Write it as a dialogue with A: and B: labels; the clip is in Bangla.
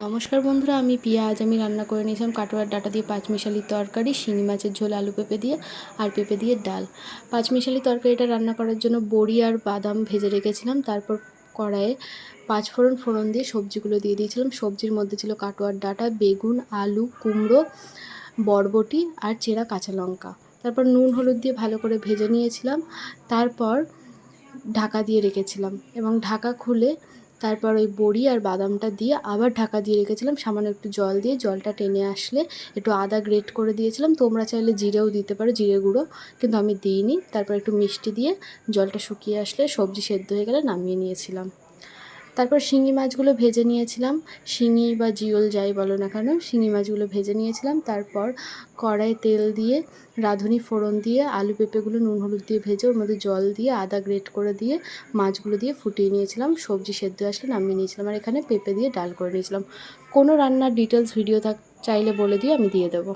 A: নমস্কার বন্ধুরা, আমি পিয়া। আজ আমি রান্না করে নিয়েছিলাম কাটোয়ার ডাঁটা দিয়ে পাঁচমিশালি তরকারি, শিঙি মাছের ঝোল, আলু পেঁপে দিয়ে আর পেঁপে দিয়ে ডাল। পাঁচমিশালি তরকারিটা রান্না করার জন্য বড়ি আর বাদাম ভেজে রেখেছিলাম। তারপর কড়াইয়ে ফোড়ন দিয়ে সবজিগুলো দিয়ে দিয়েছিলাম। সবজির মধ্যে ছিল কাটোয়ার ডাঁটা, বেগুন, আলু, কুমড়ো, বরবটি আর চেরা কাঁচা লঙ্কা। তারপর নুন হলুদ দিয়ে ভালো করে ভেজে নিয়েছিলাম। তারপর ঢাকা দিয়ে রেখেছিলাম এবং ঢাকা খুলে তারপর ওই বড়ি আর বাদামটা দিয়ে আবার ঢাকা দিয়ে রেখেছিলাম। সামান্য একটু জল দিয়ে, জলটা টেনে আসলে একটু আদা গ্রেট করে দিয়েছিলাম। তোমরা চাইলে জিরেও দিতে পারো, জিরে গুঁড়ো, কিন্তু আমি দিইনি। তারপর একটু মিষ্টি দিয়ে জলটা শুকিয়ে আসলে সবজি সেদ্ধ হয়ে গেলে নামিয়ে নিয়েছিলাম। তারপর শিঙি মাছগুলো ভেজে নিয়েছিলাম। শিঙি বা জিওল যাই বলো না কেন, শিঙি মাছগুলো ভেজে নিয়েছিলাম। তারপর কড়াইয়ে তেল দিয়ে রাঁধুনি ফোড়ন দিয়ে আলু পেঁপেগুলো নুন হলুদ দিয়ে ভেজে ওর মধ্যে জল দিয়ে আদা গ্রেট করে দিয়ে মাছগুলো দিয়ে ফুটিয়ে নিয়েছিলাম। সবজি সেদ্ধ আসলে নামিয়ে নিয়েছিলাম। আর এখানে পেঁপে দিয়ে ডাল করে নিয়েছিলাম। কোনো রান্নার ডিটেলস ভিডিও চাইলে বলে দিও, আমি দিয়ে দেবো।